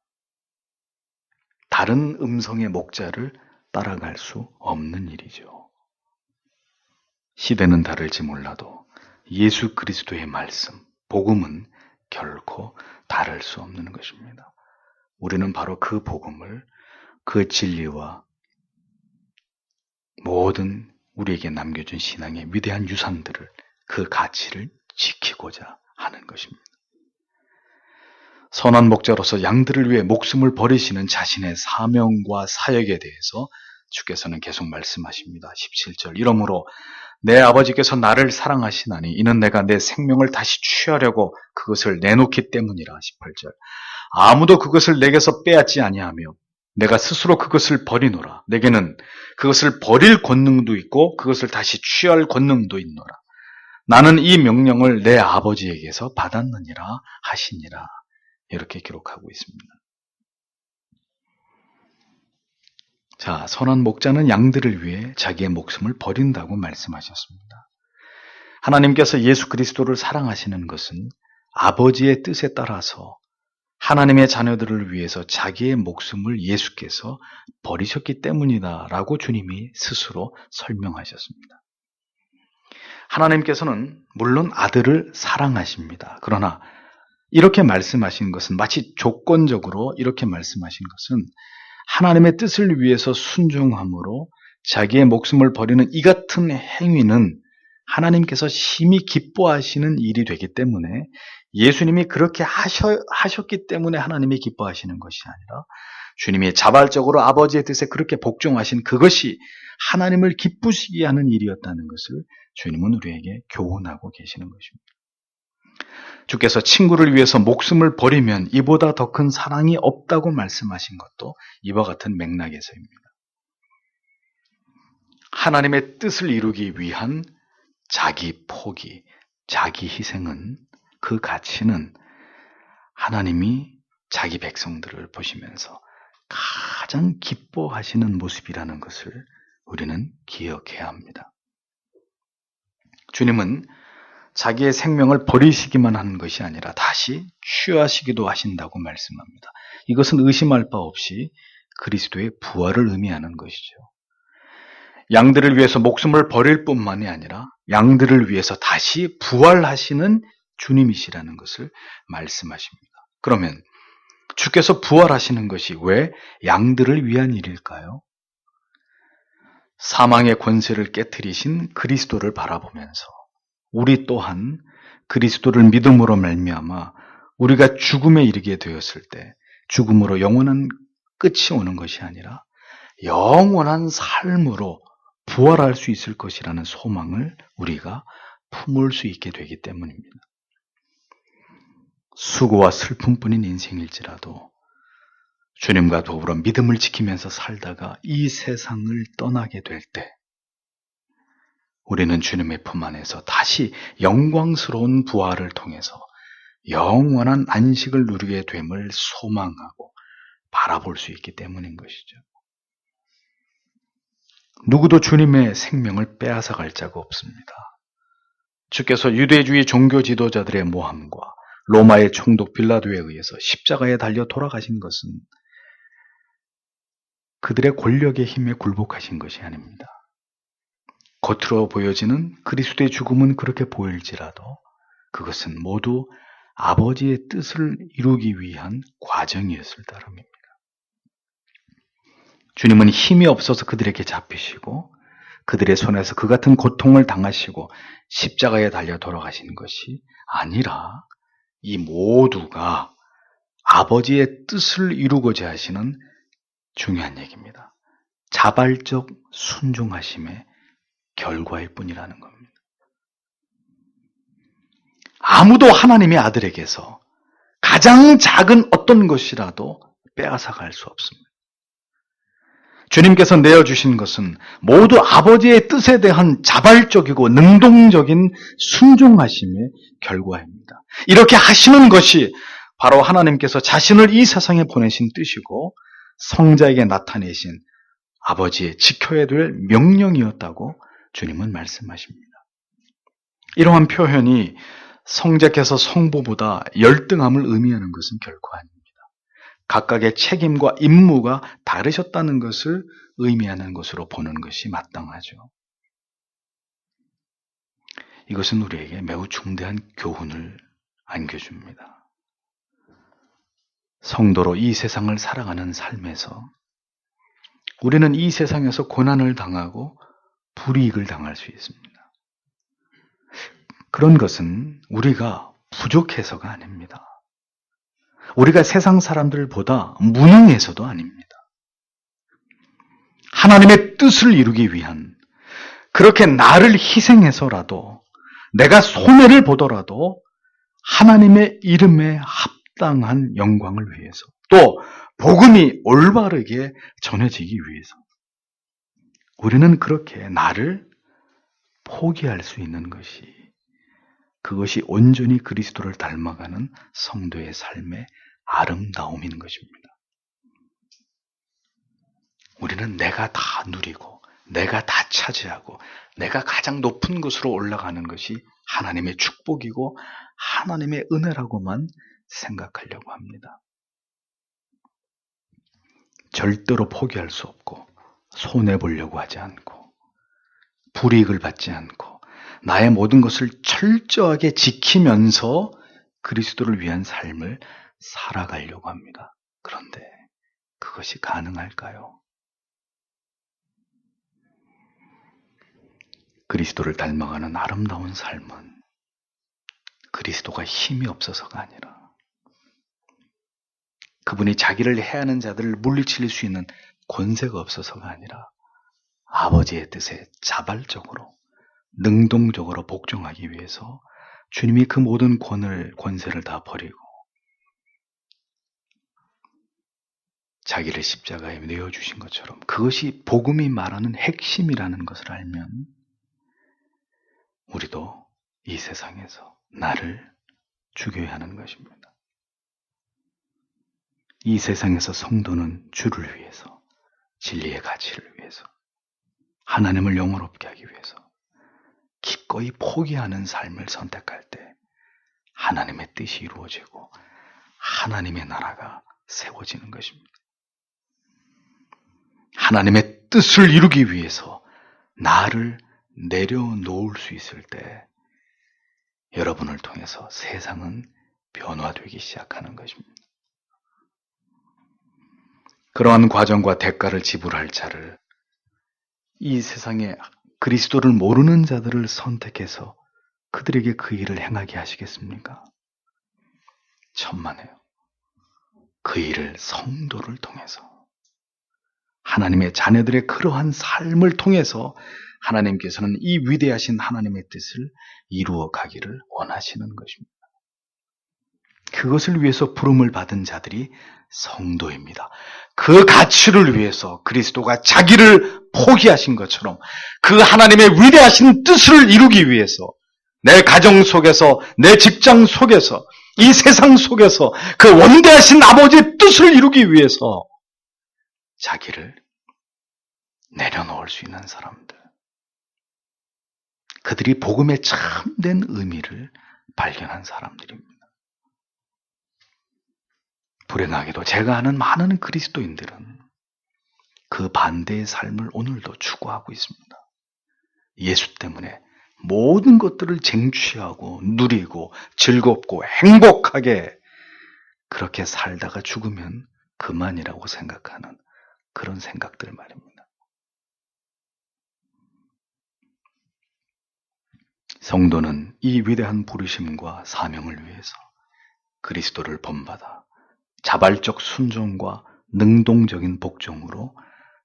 다른 음성의 목자를 따라갈 수 없는 일이죠. 시대는 다를지 몰라도 예수 그리스도의 말씀, 복음은 결코 다를 수 없는 것입니다. 우리는 바로 그 복음을, 그 진리와 모든 우리에게 남겨준 신앙의 위대한 유산들을, 그 가치를 지키고자 하는 것입니다. 선한 목자로서 양들을 위해 목숨을 버리시는 자신의 사명과 사역에 대해서 주께서는 계속 말씀하십니다. 17절. 이러므로 내 아버지께서 나를 사랑하시나니 이는 내가 내 생명을 다시 취하려고 그것을 내놓기 때문이라. 18절. 아무도 그것을 내게서 빼앗지 아니하며 내가 스스로 그것을 버리노라. 내게는 그것을 버릴 권능도 있고 그것을 다시 취할 권능도 있노라. 나는 이 명령을 내 아버지에게서 받았느니라 하시니라. 이렇게 기록하고 있습니다. 자, 선한 목자는 양들을 위해 자기의 목숨을 버린다고 말씀하셨습니다. 하나님께서 예수 그리스도를 사랑하시는 것은 아버지의 뜻에 따라서 하나님의 자녀들을 위해서 자기의 목숨을 예수께서 버리셨기 때문이다라고 주님이 스스로 설명하셨습니다. 하나님께서는 물론 아들을 사랑하십니다. 그러나 이렇게 말씀하신 것은 마치 조건적으로 이렇게 말씀하신 것은 하나님의 뜻을 위해서 순종함으로 자기의 목숨을 버리는 이 같은 행위는 하나님께서 심히 기뻐하시는 일이 되기 때문에 예수님이 그렇게 하셨기 때문에 하나님이 기뻐하시는 것이 아니라 주님이 자발적으로 아버지의 뜻에 그렇게 복종하신 그것이 하나님을 기쁘시게 하는 일이었다는 것을 주님은 우리에게 교훈하고 계시는 것입니다. 주께서 친구를 위해서 목숨을 버리면 이보다 더 큰 사랑이 없다고 말씀하신 것도 이와 같은 맥락에서입니다. 하나님의 뜻을 이루기 위한 자기 포기, 자기 희생은, 그 가치는 하나님이 자기 백성들을 보시면서 가장 기뻐하시는 모습이라는 것을 우리는 기억해야 합니다. 주님은 자기의 생명을 버리시기만 하는 것이 아니라 다시 취하시기도 하신다고 말씀합니다. 이것은 의심할 바 없이 그리스도의 부활을 의미하는 것이죠. 양들을 위해서 목숨을 버릴 뿐만이 아니라 양들을 위해서 다시 부활하시는 주님이시라는 것을 말씀하십니다. 그러면 주께서 부활하시는 것이 왜 양들을 위한 일일까요? 사망의 권세를 깨트리신 그리스도를 바라보면서 우리 또한 그리스도를 믿음으로 말미암아 우리가 죽음에 이르게 되었을 때 죽음으로 영원한 끝이 오는 것이 아니라 영원한 삶으로 부활할 수 있을 것이라는 소망을 우리가 품을 수 있게 되기 때문입니다. 수고와 슬픔뿐인 인생일지라도 주님과 더불어 믿음을 지키면서 살다가 이 세상을 떠나게 될 때 우리는 주님의 품 안에서 다시 영광스러운 부활을 통해서 영원한 안식을 누리게 됨을 소망하고 바라볼 수 있기 때문인 것이죠. 누구도 주님의 생명을 빼앗아갈 자가 없습니다. 주께서 유대주의 종교 지도자들의 모함과 로마의 총독 빌라도에 의해서 십자가에 달려 돌아가신 것은 그들의 권력의 힘에 굴복하신 것이 아닙니다. 겉으로 보여지는 그리스도의 죽음은 그렇게 보일지라도 그것은 모두 아버지의 뜻을 이루기 위한 과정이었을 따름입니다. 주님은 힘이 없어서 그들에게 잡히시고 그들의 손에서 그 같은 고통을 당하시고 십자가에 달려 돌아가신 것이 아니라 이 모두가 아버지의 뜻을 이루고자 하시는 중요한 얘기입니다. 자발적 순종하심의 결과일 뿐이라는 겁니다. 아무도 하나님의 아들에게서 가장 작은 어떤 것이라도 빼앗아갈 수 없습니다. 주님께서 내어주신 것은 모두 아버지의 뜻에 대한 자발적이고 능동적인 순종하심의 결과입니다. 이렇게 하시는 것이 바로 하나님께서 자신을 이 세상에 보내신 뜻이고 성자에게 나타내신 아버지의 지켜야 될 명령이었다고 주님은 말씀하십니다. 이러한 표현이 성자께서 성부보다 열등함을 의미하는 것은 결코 아닙니다. 각각의 책임과 임무가 다르셨다는 것을 의미하는 것으로 보는 것이 마땅하죠. 이것은 우리에게 매우 중대한 교훈을 안겨줍니다. 성도로 이 세상을 살아가는 삶에서 우리는 이 세상에서 고난을 당하고 불이익을 당할 수 있습니다. 그런 것은 우리가 부족해서가 아닙니다. 우리가 세상 사람들보다 무능해서도 아닙니다. 하나님의 뜻을 이루기 위한, 그렇게 나를 희생해서라도 내가 손해를 보더라도 하나님의 이름에 합당한 영광을 위해서, 또 복음이 올바르게 전해지기 위해서 우리는 그렇게 나를 포기할 수 있는 것이, 그것이 온전히 그리스도를 닮아가는 성도의 삶의 아름다움인 것입니다. 우리는 내가 다 누리고 내가 다 차지하고 내가 가장 높은 곳으로 올라가는 것이 하나님의 축복이고 하나님의 은혜라고만 생각하려고 합니다. 절대로 포기할 수 없고 손해보려고 하지 않고 불이익을 받지 않고 나의 모든 것을 철저하게 지키면서 그리스도를 위한 삶을 살아가려고 합니다. 그런데 그것이 가능할까요? 그리스도를 닮아가는 아름다운 삶은 그리스도가 힘이 없어서가 아니라 그분이 자기를 해하는 자들을 물리칠 수 있는 권세가 없어서가 아니라 아버지의 뜻에 자발적으로 능동적으로 복종하기 위해서 주님이 그 모든 권세를 다 버리고 자기를 십자가에 내어주신 것처럼 그것이 복음이 말하는 핵심이라는 것을 알면 우리도 이 세상에서 나를 죽여야 하는 것입니다. 이 세상에서 성도는 주를 위해서, 진리의 가치를 위해서, 하나님을 영원롭게 하기 위해서 기꺼이 포기하는 삶을 선택할 때 하나님의 뜻이 이루어지고 하나님의 나라가 세워지는 것입니다. 하나님의 뜻을 이루기 위해서 나를 내려놓을 수 있을 때 여러분을 통해서 세상은 변화되기 시작하는 것입니다. 그러한 과정과 대가를 지불할 자를, 이 세상에 그리스도를 모르는 자들을 선택해서 그들에게 그 일을 행하게 하시겠습니까? 천만에요. 그 일을 성도를 통해서, 하나님의 자녀들의 그러한 삶을 통해서 하나님께서는 이 위대하신 하나님의 뜻을 이루어 가기를 원하시는 것입니다. 그것을 위해서 부름을 받은 자들이 성도입니다. 그 가치를 위해서 그리스도가 자기를 포기하신 것처럼 그 하나님의 위대하신 뜻을 이루기 위해서 내 가정 속에서, 내 직장 속에서, 이 세상 속에서 그 원대하신 아버지의 뜻을 이루기 위해서 자기를 내려놓을 수 있는 사람들, 그들이 복음의 참된 의미를 발견한 사람들입니다. 불행하게도 제가 아는 많은 그리스도인들은 그 반대의 삶을 오늘도 추구하고 있습니다. 예수 때문에 모든 것들을 쟁취하고 누리고 즐겁고 행복하게 그렇게 살다가 죽으면 그만이라고 생각하는 그런 생각들 말입니다. 성도는 이 위대한 부르심과 사명을 위해서 그리스도를 본받아 자발적 순종과 능동적인 복종으로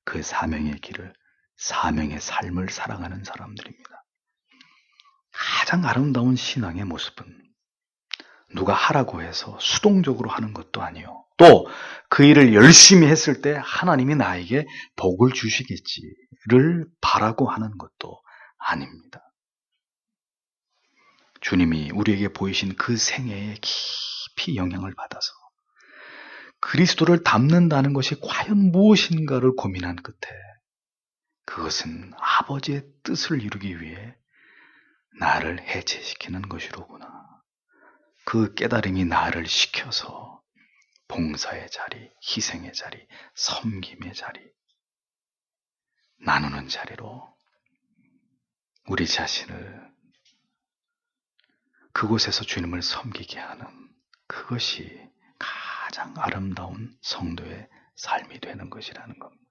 그 사명의 길을, 사명의 삶을 살아가는 사람들입니다. 가장 아름다운 신앙의 모습은 누가 하라고 해서 수동적으로 하는 것도 아니요, 또 그 일을 열심히 했을 때 하나님이 나에게 복을 주시겠지를 바라고 하는 것도 아닙니다. 주님이 우리에게 보이신 그 생애에 깊이 영향을 받아서 그리스도를 닮는다는 것이 과연 무엇인가를 고민한 끝에 그것은 아버지의 뜻을 이루기 위해 나를 해체시키는 것이로구나. 그 깨달음이 나를 시켜서 봉사의 자리, 희생의 자리, 섬김의 자리, 나누는 자리로 우리 자신을 그곳에서 주님을 섬기게 하는, 그것이 가장 아름다운 성도의 삶이 되는 것이라는 겁니다.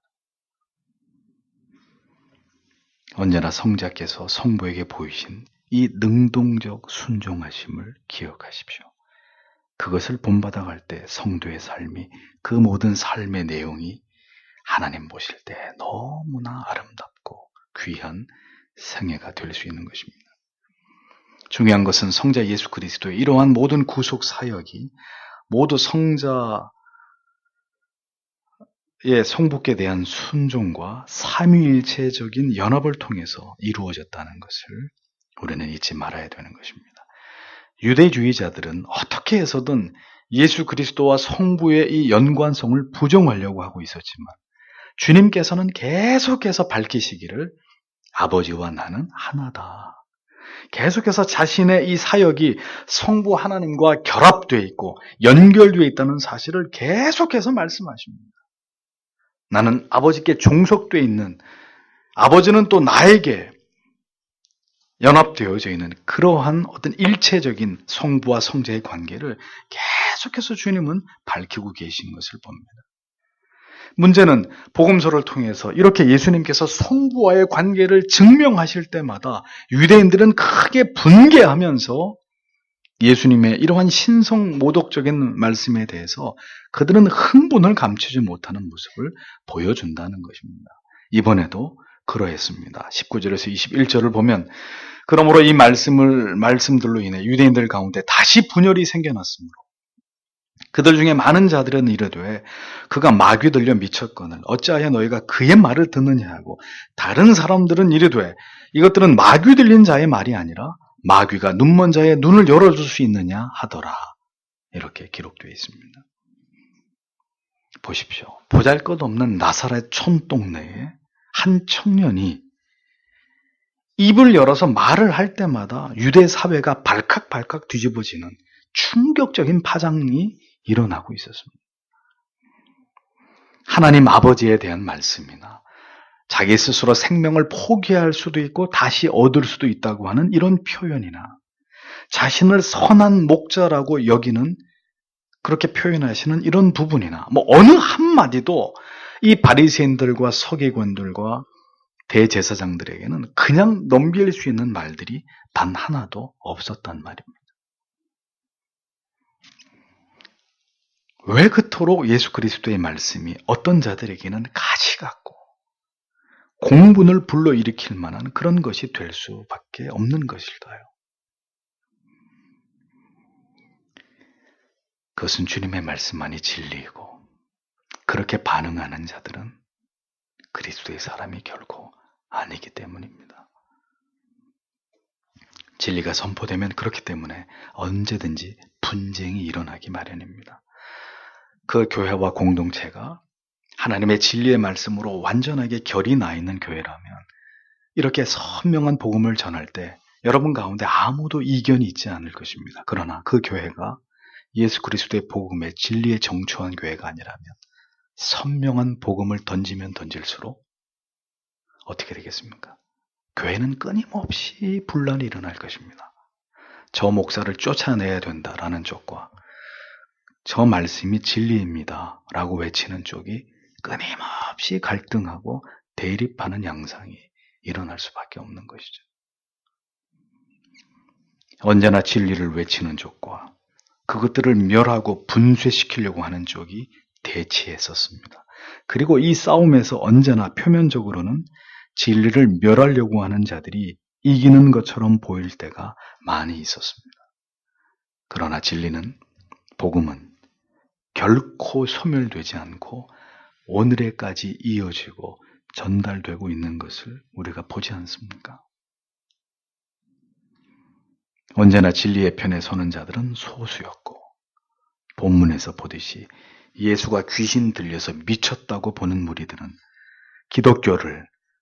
언제나 성자께서 성부에게 보이신 이 능동적 순종하심을 기억하십시오. 그것을 본받아갈 때 성도의 삶이, 그 모든 삶의 내용이 하나님 보실 때 너무나 아름답고 귀한 생애가 될 수 있는 것입니다. 중요한 것은 성자 예수 그리스도의 이러한 모든 구속 사역이 모두 성자의 성부께 대한 순종과 삼위일체적인 연합을 통해서 이루어졌다는 것을 우리는 잊지 말아야 되는 것입니다. 유대주의자들은 어떻게 해서든 예수 그리스도와 성부의 이 연관성을 부정하려고 하고 있었지만 주님께서는 계속해서 밝히시기를 아버지와 나는 하나다. 계속해서 자신의 이 사역이 성부 하나님과 결합되어 있고 연결되어 있다는 사실을 계속해서 말씀하십니다. 나는 아버지께 종속되어 있는, 아버지는 또 나에게 연합되어져 있는 그러한 어떤 일체적인 성부와 성자의 관계를 계속해서 주님은 밝히고 계신 것을 봅니다. 문제는 복음서를 통해서 이렇게 예수님께서 성부와의 관계를 증명하실 때마다 유대인들은 크게 분개하면서 예수님의 이러한 신성 모독적인 말씀에 대해서 그들은 흥분을 감추지 못하는 모습을 보여준다는 것입니다. 이번에도 그러했습니다. 19절에서 21절을 보면 그러므로 이 말씀들로 인해 유대인들 가운데 다시 분열이 생겨났으므로 그들 중에 많은 자들은 이르되 그가 마귀 들려 미쳤거늘 어찌하여 너희가 그의 말을 듣느냐 하고 다른 사람들은 이르되 이것들은 마귀 들린 자의 말이 아니라 마귀가 눈먼 자의 눈을 열어줄 수 있느냐 하더라. 이렇게 기록되어 있습니다. 보십시오. 보잘것없는 나사렛 촌동네에 한 청년이 입을 열어서 말을 할 때마다 유대 사회가 발칵발칵 뒤집어지는 충격적인 파장이 일어나고 있었습니다. 하나님 아버지에 대한 말씀이나 자기 스스로 생명을 포기할 수도 있고 다시 얻을 수도 있다고 하는 이런 표현이나 자신을 선한 목자라고 여기는 그렇게 표현하시는 이런 부분이나 어느 한마디도 이 바리새인들과 서기관들과 대제사장들에게는 그냥 넘길 수 있는 말들이 단 하나도 없었단 말입니다. 왜 그토록 예수 그리스도의 말씀이 어떤 자들에게는 가치 같고 공분을 불러일으킬 만한 그런 것이 될 수밖에 없는 것일까요? 그것은 주님의 말씀만이 진리이고 그렇게 반응하는 자들은 그리스도의 사람이 결코 아니기 때문입니다. 진리가 선포되면 그렇기 때문에 언제든지 분쟁이 일어나기 마련입니다. 그 교회와 공동체가 하나님의 진리의 말씀으로 완전하게 결이 나 있는 교회라면 이렇게 선명한 복음을 전할 때 여러분 가운데 아무도 이견이 있지 않을 것입니다. 그러나 그 교회가 예수 그리스도의 복음의 진리에 정초한 교회가 아니라면 선명한 복음을 던지면 던질수록 어떻게 되겠습니까? 교회는 끊임없이 분란이 일어날 것입니다. 저 목사를 쫓아내야 된다라는 쪽과 저 말씀이 진리입니다 라고 외치는 쪽이 끊임없이 갈등하고 대립하는 양상이 일어날 수밖에 없는 것이죠. 언제나 진리를 외치는 쪽과 그것들을 멸하고 분쇄시키려고 하는 쪽이 대치했었습니다. 그리고 이 싸움에서 언제나 표면적으로는 진리를 멸하려고 하는 자들이 이기는 것처럼 보일 때가 많이 있었습니다. 그러나 진리는, 복음은 결코 소멸되지 않고 오늘에까지 이어지고 전달되고 있는 것을 우리가 보지 않습니까? 언제나 진리의 편에 서는 자들은 소수였고 본문에서 보듯이 예수가 귀신 들려서 미쳤다고 보는 무리들은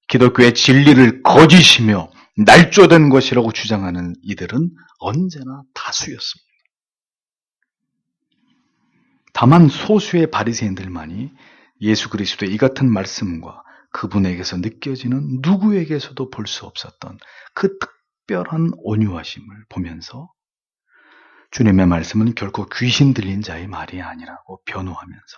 기독교의 진리를 거짓이며 날조된 것이라고 주장하는 이들은 언제나 다수였습니다. 다만 소수의 바리새인들만이 예수 그리스도의 이 같은 말씀과 그분에게서 느껴지는 누구에게서도 볼 수 없었던 그 특별한 온유하심을 보면서 주님의 말씀은 결코 귀신 들린 자의 말이 아니라고 변호하면서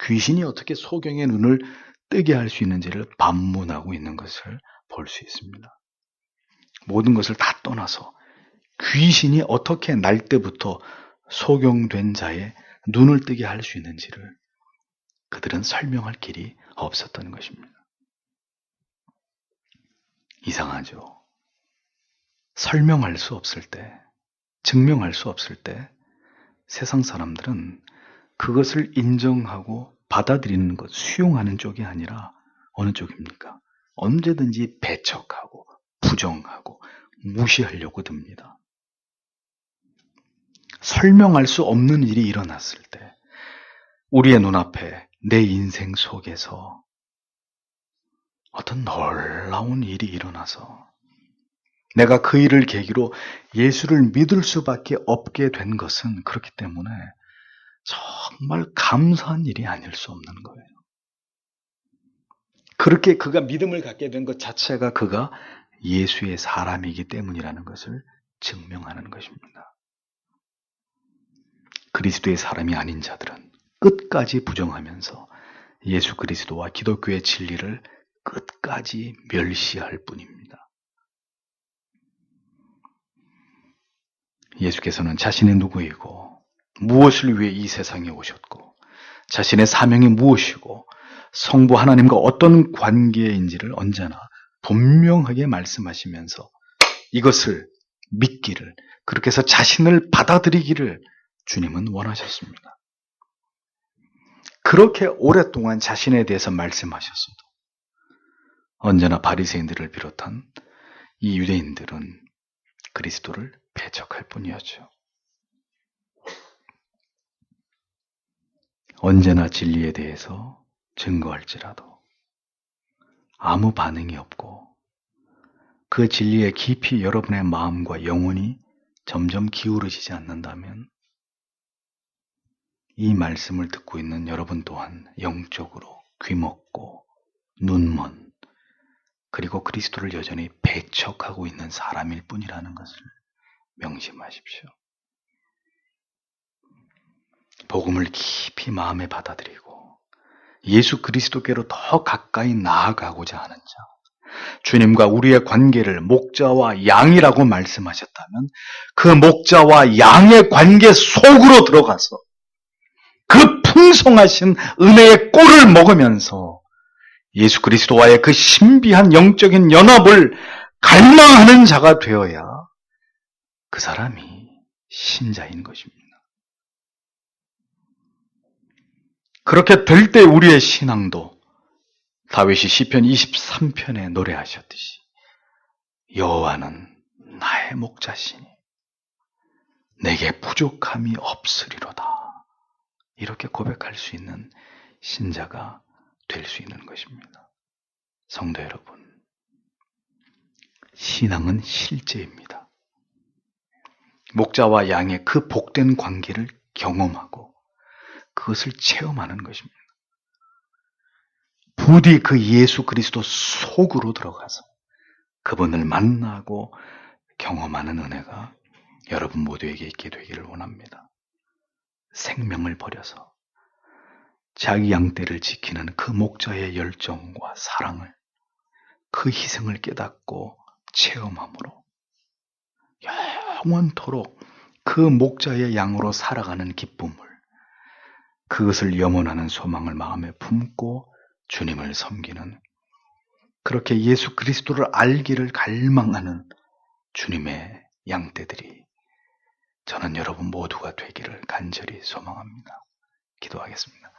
귀신이 어떻게 소경의 눈을 뜨게 할 수 있는지를 반문하고 있는 것을 볼 수 있습니다. 모든 것을 다 떠나서 귀신이 어떻게 날 때부터 소경된 자의 눈을 뜨게 할 수 있는지를 그들은 설명할 길이 없었던 것입니다. 이상하죠. 설명할 수 없을 때, 증명할 수 없을 때 세상 사람들은 그것을 인정하고 받아들이는 것, 수용하는 쪽이 아니라 어느 쪽입니까? 언제든지 배척하고 부정하고 무시하려고 듭니다. 설명할 수 없는 일이 일어났을 때 우리의 눈앞에 내 인생 속에서 어떤 놀라운 일이 일어나서 내가 그 일을 계기로 예수를 믿을 수밖에 없게 된 것은 그렇기 때문에 정말 감사한 일이 아닐 수 없는 거예요. 그렇게 그가 믿음을 갖게 된 것 자체가 그가 예수의 사람이기 때문이라는 것을 증명하는 것입니다. 그리스도의 사람이 아닌 자들은 끝까지 부정하면서 예수 그리스도와 기독교의 진리를 끝까지 멸시할 뿐입니다. 예수께서는 자신이 누구이고 무엇을 위해 이 세상에 오셨고 자신의 사명이 무엇이고 성부 하나님과 어떤 관계인지를 언제나 분명하게 말씀하시면서 이것을 믿기를, 그렇게 해서 자신을 받아들이기를 주님은 원하셨습니다. 그렇게 오랫동안 자신에 대해서 말씀하셨어도 언제나 바리새인들을 비롯한 이 유대인들은 그리스도를 배척할 뿐이었죠. 언제나 진리에 대해서 증거할지라도 아무 반응이 없고 그 진리에 깊이 여러분의 마음과 영혼이 점점 기울어지지 않는다면 이 말씀을 듣고 있는 여러분 또한 영적으로 귀먹고 눈먼, 그리고 그리스도를 여전히 배척하고 있는 사람일 뿐이라는 것을 명심하십시오. 복음을 깊이 마음에 받아들이고 예수 그리스도께로 더 가까이 나아가고자 하는 자, 주님과 우리의 관계를 목자와 양이라고 말씀하셨다면 그 목자와 양의 관계 속으로 들어가서 그 풍성하신 은혜의 꼴을 먹으면서 예수 그리스도와의 그 신비한 영적인 연합을 갈망하는 자가 되어야 그 사람이 신자인 것입니다. 그렇게 될 때 우리의 신앙도 다윗이 시편 23편에 노래하셨듯이 여호와는 나의 목자시니 내게 부족함이 없으리로다, 이렇게 고백할 수 있는 신자가 될 수 있는 것입니다. 성도 여러분, 신앙은 실제입니다. 목자와 양의 그 복된 관계를 경험하고 그것을 체험하는 것입니다. 부디 그 예수 그리스도 속으로 들어가서 그분을 만나고 경험하는 은혜가 여러분 모두에게 있게 되기를 원합니다. 생명을 버려서 자기 양떼를 지키는 그 목자의 열정과 사랑을, 그 희생을 깨닫고 체험함으로 영원토록 그 목자의 양으로 살아가는 기쁨을, 그것을 염원하는 소망을 마음에 품고 주님을 섬기는, 그렇게 예수 그리스도를 알기를 갈망하는 주님의 양떼들이 저는 여러분 모두가 되기를 간절히 소망합니다. 기도하겠습니다.